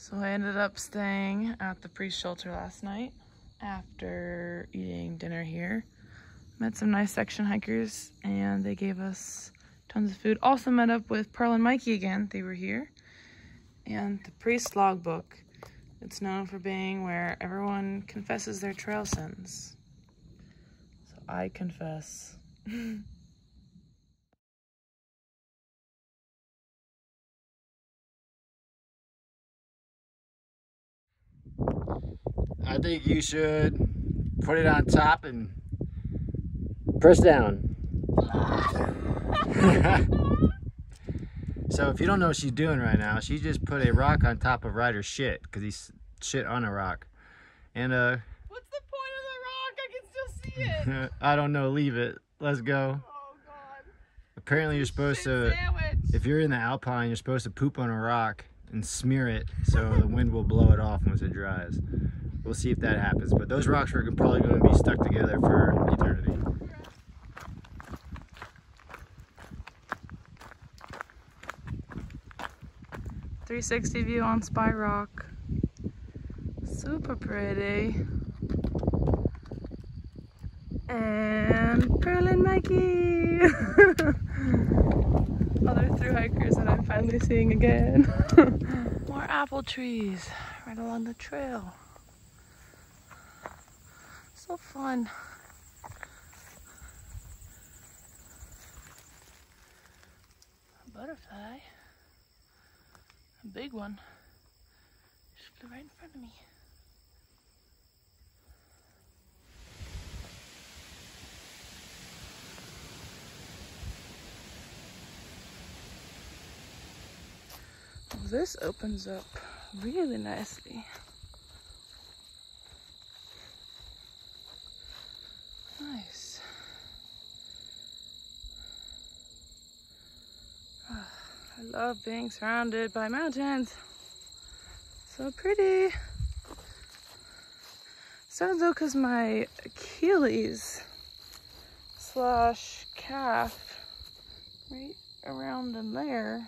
So I ended up staying at the priest shelter last night after eating dinner here. Met some nice section hikers and they gave us tons of food. Also met up with Pearl and Mikey again. They were here. And the priest logbook. It's known for being where everyone confesses their trail sins. So I confess. I think you should put it on top and press down. So if you don't know what she's doing right now, she just put a rock on top of Ryder's shit because he's shit on a rock. And what's the point of the rock? I can still see it. I don't know, leave it. Let's go. Oh God. Apparently you're supposed to, if you're in the Alpine, you're supposed to poop on a rock and smear it so the wind will blow it off once it dries. We'll see if that happens, but those rocks are probably going to be stuck together for eternity. .360 view on Spy Rock. Super pretty. And Pearl and Mikey! Other through hikers that I'm finally seeing again. More apple trees right along the trail. So fun. A butterfly. A big one. Just flew right in front of me. Well, this opens up really nicely. Nice. I love being surrounded by mountains. So pretty. Sad though, because my Achilles / calf right around in there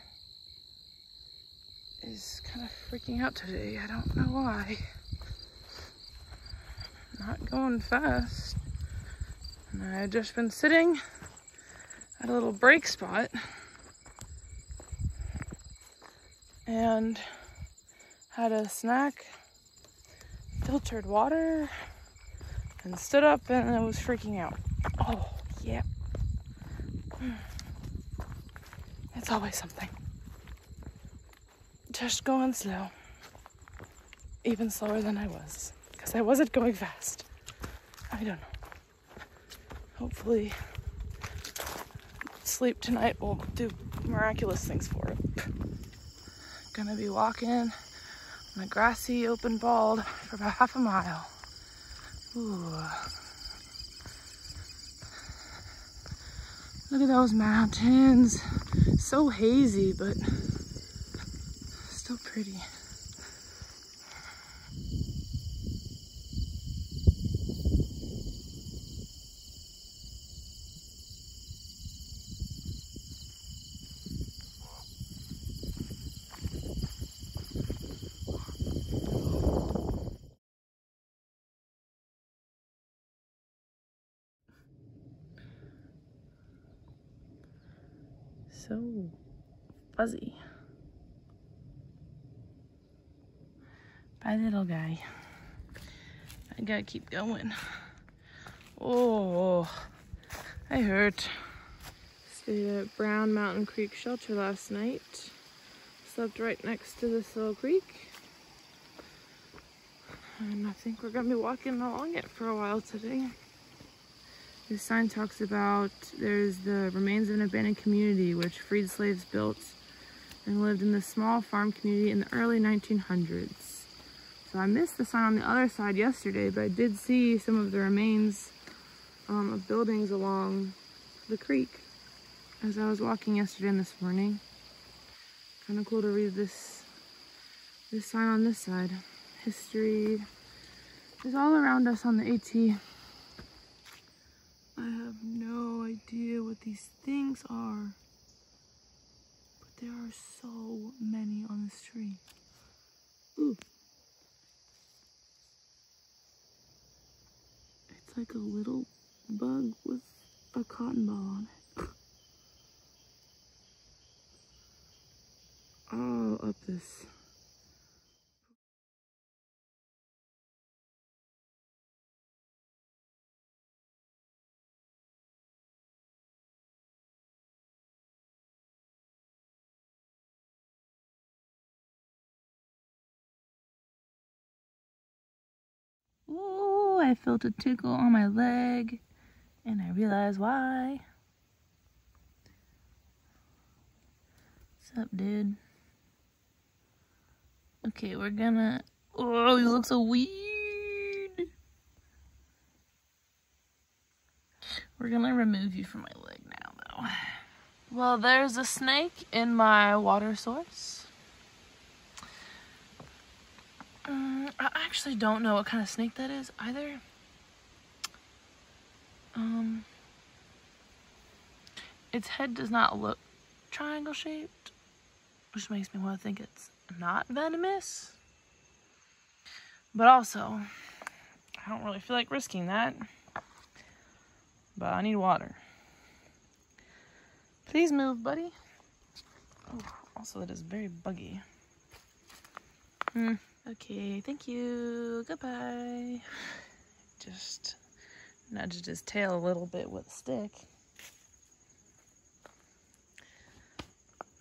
is kind of freaking out today. I don't know why. Not going fast. And I've just been sitting at a little break spot and had a snack, filtered water, and stood up and I was freaking out. Oh, yeah. It's always something. Just going slow. Even slower than I was, because I wasn't going fast. I don't know. Hopefully, sleep tonight will do miraculous things for it. Gonna be walking on a grassy open bald for about half a mile. Ooh. Look at those mountains. So hazy, but still pretty. So fuzzy. Bye, little guy. I gotta keep going. Oh, I hurt. Stayed at Brown Mountain Creek Shelter last night. Slept right next to this little creek. And I think we're gonna be walking along it for a while today. This sign talks about there's the remains of an abandoned community which freed slaves built and lived in this small farm community in the early 1900s. So I missed the sign on the other side yesterday, but I did see some of the remains of buildings along the creek as I was walking yesterday and this morning. Kind of cool to read this sign on this side. History is all around us on the AT. I have no idea what these things are, but there are so many on this tree. Ooh. It's like a little bug with a cotton ball on it. All up this. Ooh, I felt a tickle on my leg, and I realized why. What's up, dude? Okay, we're gonna... Oh, you look so weird. We're gonna remove you from my leg now, though. Well, there's a snake in my water source. I actually don't know what kind of snake that is either. Its head does not look triangle shaped, which makes me want to think it's not venomous. But also, I don't really feel like risking that. But I need water. Please move, buddy. Oh, also, it is very buggy. Okay, thank you. Goodbye. Just nudged his tail a little bit with a stick.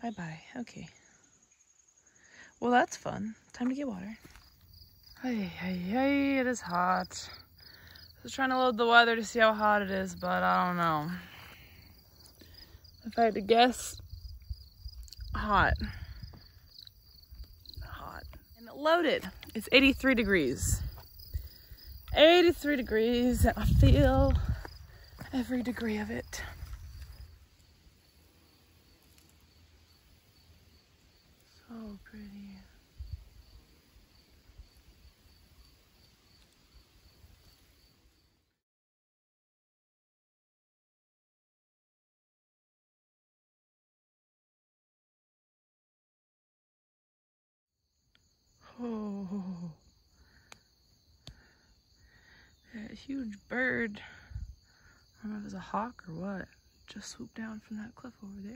Bye-bye. Okay. Well, that's fun. Time to get water. Hey, it is hot. I was trying to load the weather to see how hot it is, but I don't know. If I had to guess, hot. And it loaded. It's 83 degrees. 83 degrees, and I feel every degree of it. So pretty. Oh, that huge bird. I don't know if it's a hawk or what. Just swooped down from that cliff over there.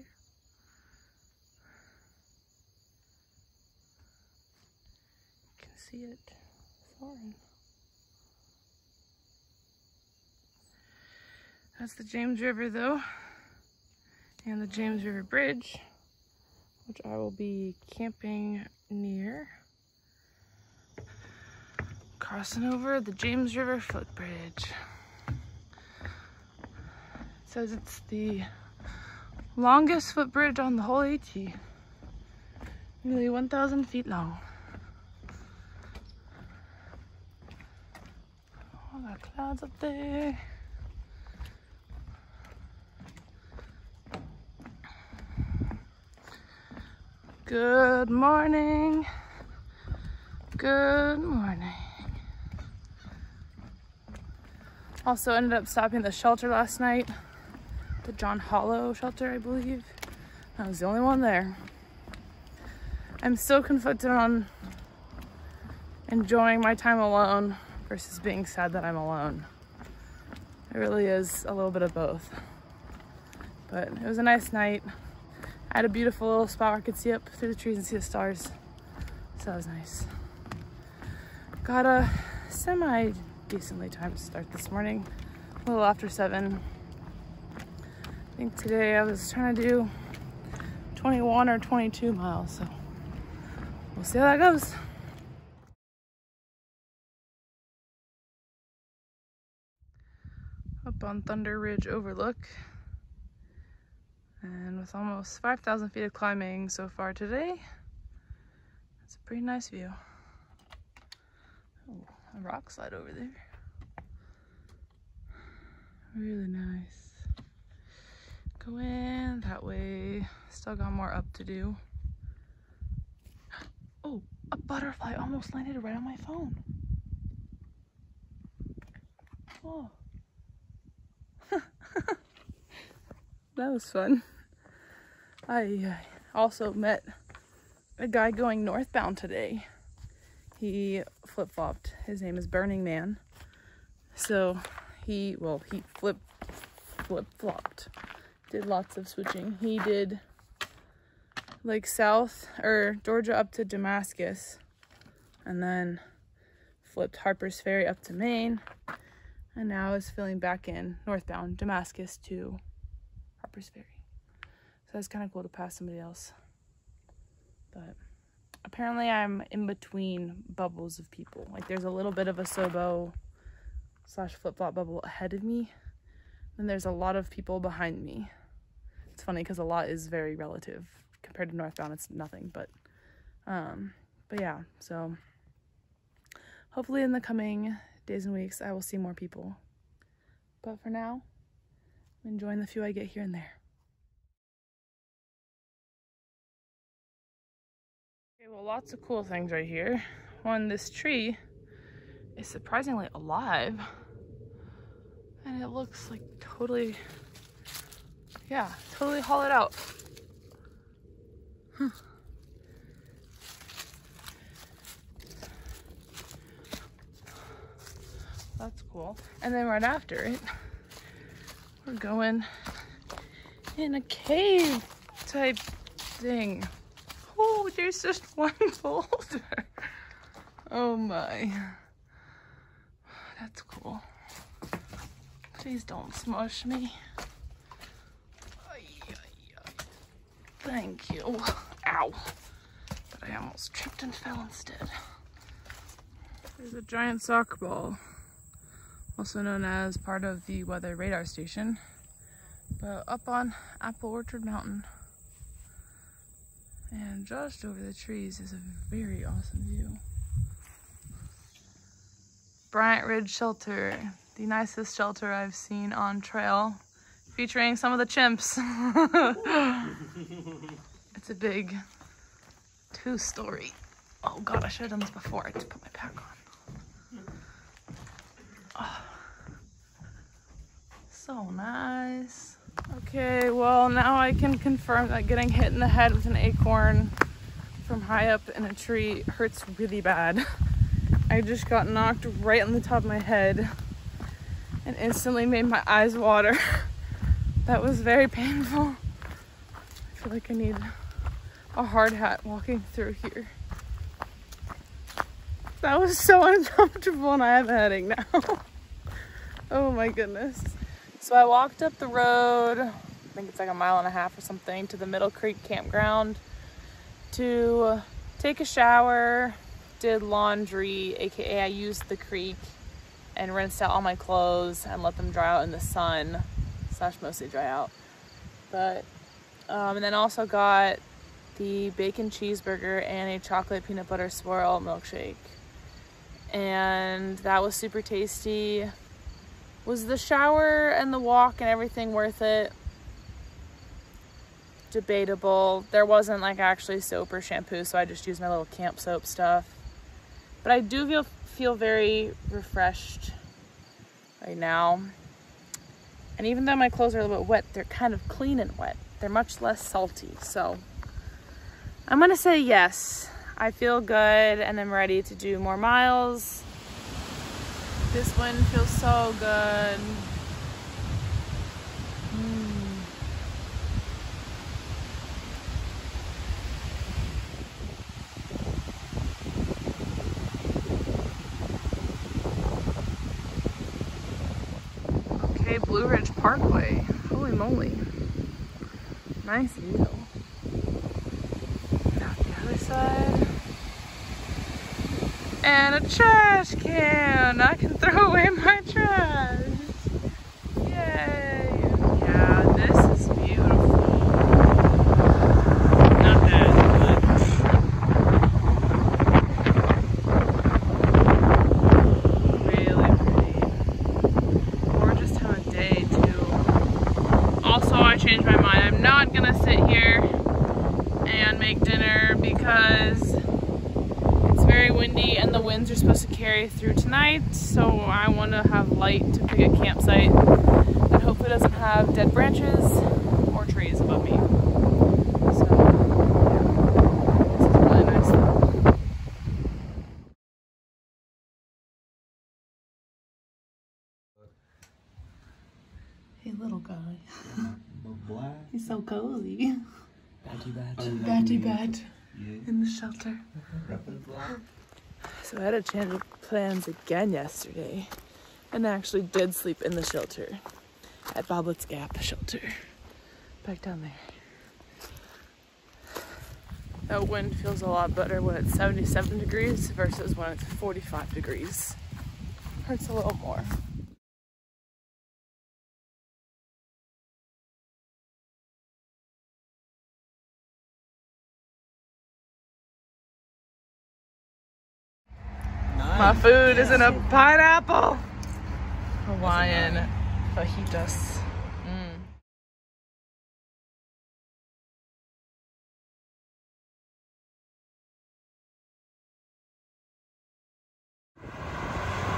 You can see it soaring. That's the James River though, and the James River Bridge, which I will be camping near. Crossing over the James River footbridge. It says it's the longest footbridge on the whole AT. Nearly 1,000 feet long. All got clouds up there. Good morning. Good morning. Also ended up stopping at the shelter last night. The John Hollow shelter, I believe. I was the only one there. I'm still conflicted on enjoying my time alone versus being sad that I'm alone. It really is a little bit of both. But it was a nice night. I had a beautiful little spot where I could see up through the trees and see the stars. So that was nice. Got a semi-decently timed start this morning, a little after 7. I think today I was trying to do 21 or 22 miles, so we'll see how that goes. Up on Thunder Ridge Overlook, and with almost 5,000 feet of climbing so far today, it's a pretty nice view. Oh, a rock slide over there. Really nice. Go in that way. Still got more up to do. Oh, a butterfly almost landed right on my phone. Oh. That was fun. I also met a guy going northbound today. He flip-flopped. His name is Burning Man. So he flip-flopped. Did lots of switching. He did like south or Georgia up to Damascus, and then flipped Harper's Ferry up to Maine, and now is filling back in northbound Damascus to Harper's Ferry. So that's kind of cool to pass somebody else. But apparently I'm in between bubbles of people. Like there's a little bit of a Sobo / flip-flop bubble ahead of me, and there's a lot of people behind me. It's funny because a lot is very relative. Compared to northbound, it's nothing, but yeah, so hopefully in the coming days and weeks I will see more people. But for now, I'm enjoying the few I get here and there. Okay, well, lots of cool things right here. One, this tree is surprisingly alive, and it looks like totally hollowed out. Huh. That's cool. And then right after it, we're going in a cave type thing. Oh, there's just one boulder. Oh my. That's cool. Please don't smush me. Thank you. Ow. But I almost tripped and fell instead. There's a giant soccer ball, also known as part of the weather radar station, but up on Apple Orchard Mountain. And just over the trees is a very awesome view. Bryant Ridge Shelter, the nicest shelter I've seen on trail, featuring some of the chimps. It's a big 2-story. Oh God, I should have done this before I just put my pack on. Oh, so nice. Okay, well now I can confirm that getting hit in the head with an acorn from high up in a tree hurts really bad. I just got knocked right on the top of my head and instantly made my eyes water. That was very painful. I feel like I need a hard hat walking through here. That was so uncomfortable, and I have a headache now. Oh my goodness. So I walked up the road, I think it's like 1.5 miles or something, to the Middle Creek campground to take a shower, did laundry, aka I used the creek and rinsed out all my clothes and let them dry out in the sun, / mostly dry out. But and then also got the bacon cheeseburger and a chocolate peanut butter swirl milkshake, and that was super tasty. Was the shower and the walk and everything worth it? Debatable. There wasn't like actually soap or shampoo, so I just used my little camp soap stuff. But I do feel very refreshed right now. And even though my clothes are a little bit wet, they're kind of clean and wet. They're much less salty. So I'm gonna say yes. I feel good and I'm ready to do more miles. This wind feels so good. Okay, Blue Ridge Parkway. Holy moly. Nice view. Now the other side. And a trash can! I can throw away my trash! Yay! Yeah, this is beautiful. Not that good. Really pretty. Gorgeous time of day, too. Also, I changed my mind. I'm not gonna sit here and make dinner because it's very windy and the winds are supposed to carry through tonight, so I want to have light to pick a campsite that hopefully doesn't have dead branches or trees above me. So, yeah, this is really nice though. Hey, little guy. Black. He's so cozy. Batty bat. Batty bat. Yeah. In the shelter. So I had a change of plans again yesterday, and I actually did sleep in the shelter at Boblett's Gap shelter. Back down there. That wind feels a lot better when it's 77 degrees versus when it's 45 degrees. Hurts a little more. Nice. My food is in a pineapple. Hawaiian fajitas.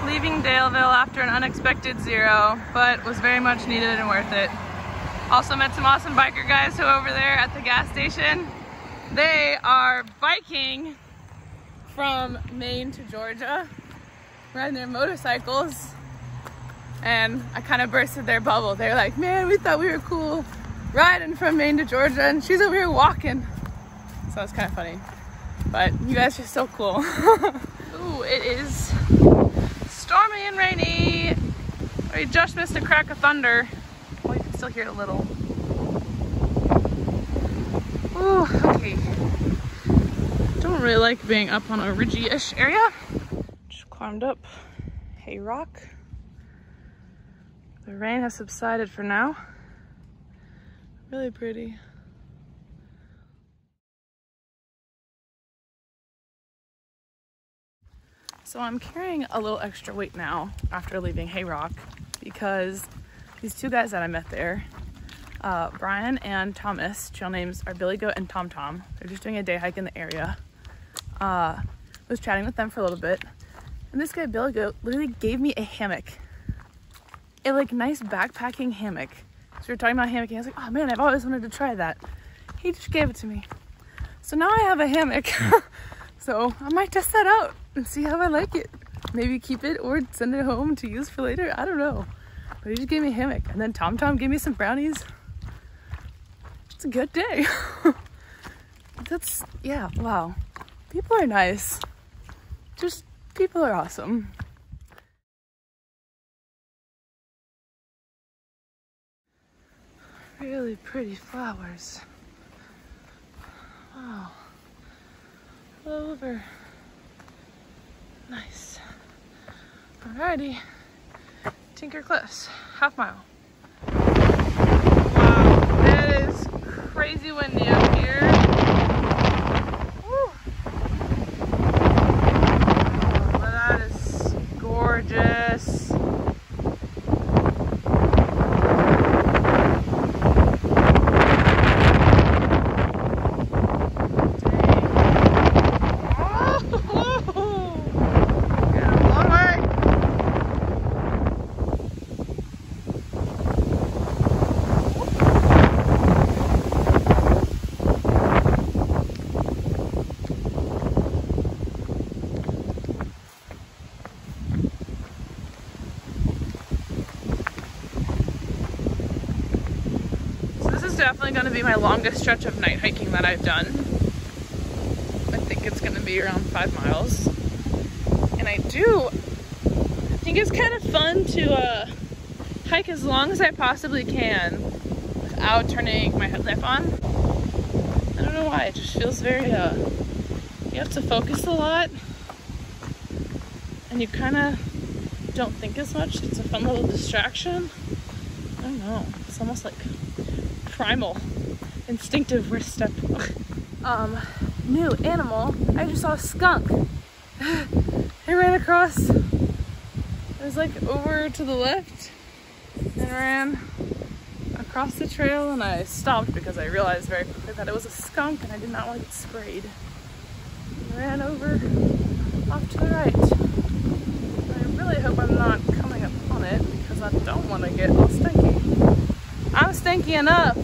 Leaving Daleville after an unexpected 0, but was very much needed and worth it. Also met some awesome biker guys who are over there at the gas station. They are biking from Maine to Georgia, riding their motorcycles, and I kind of bursted their bubble. They're like, man, we thought we were cool riding from Maine to Georgia, and she's over here walking. So it's kind of funny, but you guys are so cool. Ooh, it is stormy and rainy. We just missed a crack of thunder. Well, you can still hear it a little. Ooh, okay. Don't really like being up on a ridgy-ish area. Just climbed up Hay Rock. The rain has subsided for now. Really pretty. So I'm carrying a little extra weight now after leaving Hay Rock because these two guys that I met there, Brian and Thomas, trail names are Billy Goat and Tom Tom. They're just doing a day hike in the area. Was chatting with them for a little bit, and this guy Billy Goat literally gave me a hammock. A like nice backpacking hammock. So we were talking about hammocking. I was like, oh man, I've always wanted to try that. He just gave it to me. So now I have a hammock. So I might test that out and see how I like it. Maybe keep it or send it home to use for later. I don't know. But he just gave me a hammock. And then Tom Tom gave me some brownies. It's a good day. That's, yeah, wow. People are nice. Just, people are awesome. Really pretty flowers. Wow. All over. Nice. Alrighty. Tinker Cliffs, half mile. Wow, it is crazy windy up here. Woo. Oh, that is gorgeous. Definitely going to be my longest stretch of night hiking that I've done. I think it's going to be around 5 miles. And I think it's kind of fun to hike as long as I possibly can without turning my headlamp on. I don't know why, it just feels very, you have to focus a lot and you kind of don't think as much. It's a fun little distraction. I don't know, it's almost like primal, instinctive wrist step. New animal. I just saw a skunk. I ran across. It was like over to the left and ran across the trail, and I stopped because I realized very quickly that it was a skunk and I did not want to get sprayed. I ran over off to the right. I really hope I'm not coming up on it because I don't want to get all stinky. I'm stinky enough.